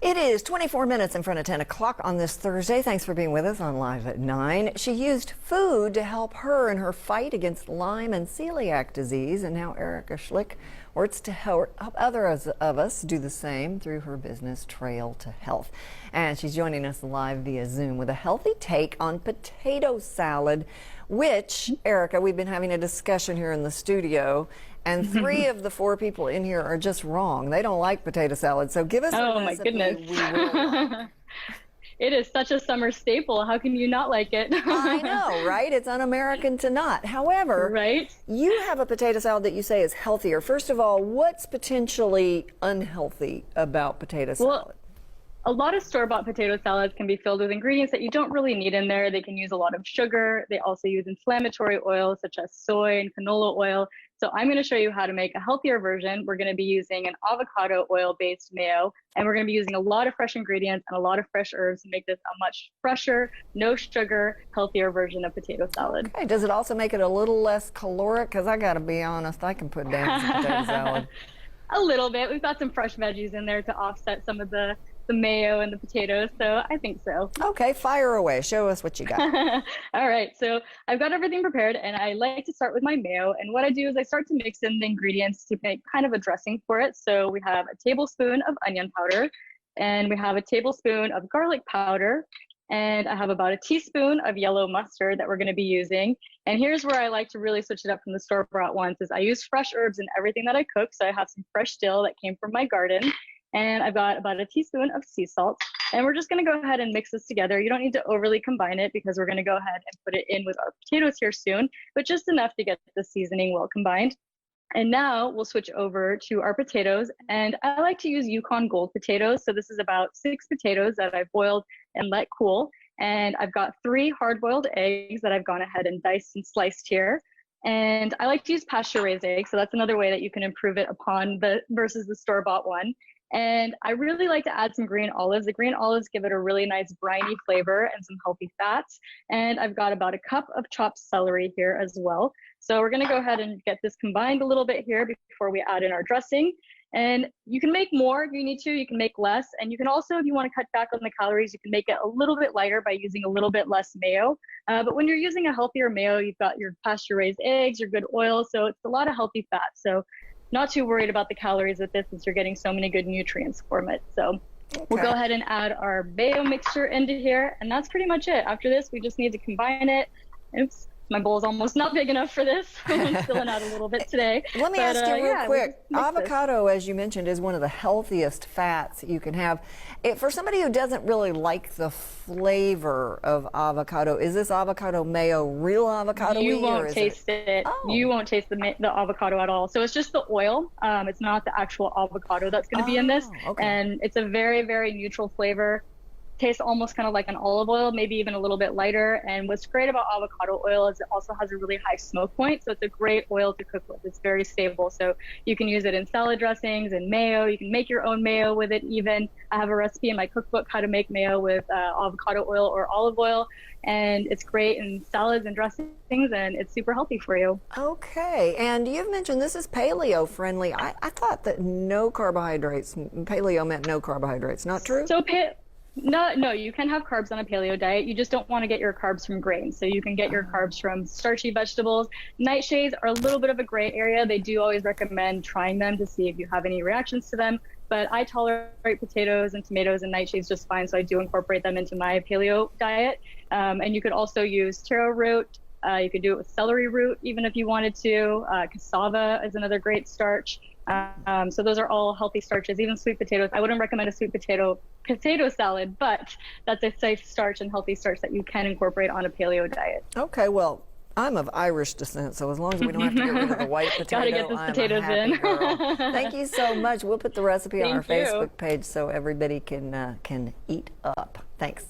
It is 24 minutes in front of 10 o'clock on this Thursday. Thanks for being with us on Live at 9. She used food to help her in her fight against Lyme and celiac disease, and now Erica Schlick works to help others of us do the same through her business, Trail to Health. And she's joining us live via Zoom with a healthy take on potato salad, which, Erica, we've been having a discussion here in the studio, and 3 of the 4 people in here are just wrong. They don't like potato salad, so give us a recipe. My goodness. It is such a summer staple. How can you not like it? I know, right? It's un-American to not. However, right? You have a potato salad that you say is healthier. First of all, what's potentially unhealthy about potato salad? Well, a lot of store-bought potato salads can be filled with ingredients that you don't really need in there. They can use a lot of sugar. They also use inflammatory oils such as soy and canola oil. So I'm going to show you how to make a healthier version. We're going to be using an avocado oil-based mayo, and we're going to be using a lot of fresh ingredients and a lot of fresh herbs to make this a much fresher, no sugar, healthier version of potato salad. Okay. Does it also make it a little less caloric? Because I got to be honest, I can put down some potato salad. A little bit. We've got some fresh veggies in there to offset some of the mayo and the potatoes, so I think so. Okay, fire away. Show us what you got. All right, so I've got everything prepared, and I like to start with my mayo. And what I do is I start to mix in the ingredients to make kind of a dressing for it. So we have a tablespoon of onion powder, and we have a tablespoon of garlic powder, and I have about a teaspoon of yellow mustard that we're going to be using. And here's where I like to really switch it up from the store-bought ones, is I use fresh herbs in everything that I cook. So I have some fresh dill that came from my garden. And I've got about a teaspoon of sea salt, and we're just going to go ahead and mix this together. You don't need to overly combine it because we're going to go ahead and put it in with our potatoes here soon, but just enough to get the seasoning well combined. And now we'll switch over to our potatoes, and I like to use Yukon Gold potatoes. So this is about 6 potatoes that I've boiled and let cool, and I've got 3 hard-boiled eggs that I've gone ahead and diced and sliced here. And I like to use pasture-raised eggs, so that's another way that you can improve it upon versus the store-bought one. And I really like to add some green olives. The green olives give it a really nice briny flavor and some healthy fats. And I've got about a cup of chopped celery here as well. So we're going to go ahead and get this combined a little bit here before we add in our dressing. And you can make more if you need to, you can make less. And you can also, if you want to cut back on the calories, you can make it a little bit lighter by using a little bit less mayo. But when you're using a healthier mayo, you've got your pasture-raised eggs, your good oil. So it's a lot of healthy fat. So not too worried about the calories with this, since you're getting so many good nutrients from it. So we'll go ahead and add our mayo mixture into here, and that's pretty much it. After this, we just need to combine it. Oops, my bowl is almost not big enough for this. I'm filling out a little bit today. Let me ask you real quick. Avocado, as you mentioned, is one of the healthiest fats you can have. For somebody who doesn't really like the flavor of avocado, is this avocado mayo real avocado? You won't taste it. Oh. You won't taste the avocado at all. So it's just the oil. It's not the actual avocado that's going to be in this. Okay. And it's a very, very neutral flavor. Tastes almost kind of like an olive oil, maybe even a little bit lighter. And what's great about avocado oil is it also has a really high smoke point, so it's a great oil to cook with. It's very stable, so you can use it in salad dressings and mayo. You can make your own mayo with it even. I have a recipe in my cookbook how to make mayo with avocado oil or olive oil, and it's great in salads and dressings, and it's super healthy for you. Okay, and you've mentioned this is paleo friendly. I thought that no carbohydrates, paleo meant no carbohydrates, not true? So No, you can have carbs on a paleo diet. You just don't want to get your carbs from grains. So you can get your carbs from starchy vegetables. Nightshades are a little bit of a gray area. They do always recommend trying them to see if you have any reactions to them. But I tolerate potatoes and tomatoes and nightshades just fine. So I do incorporate them into my paleo diet. And you could also use taro root. You could do it with celery root, even if you wanted to. Cassava is another great starch. So those are all healthy starches, even sweet potatoes. I wouldn't recommend a sweet potato salad, but that's a safe starch and healthy starch that you can incorporate on a paleo diet. Okay, well, I'm of Irish descent, so as long as we don't have to get rid of the white potato, gotta get those potatoes in. Girl. Thank you so much. We'll put the recipe on our Facebook page so everybody can eat up. Thanks.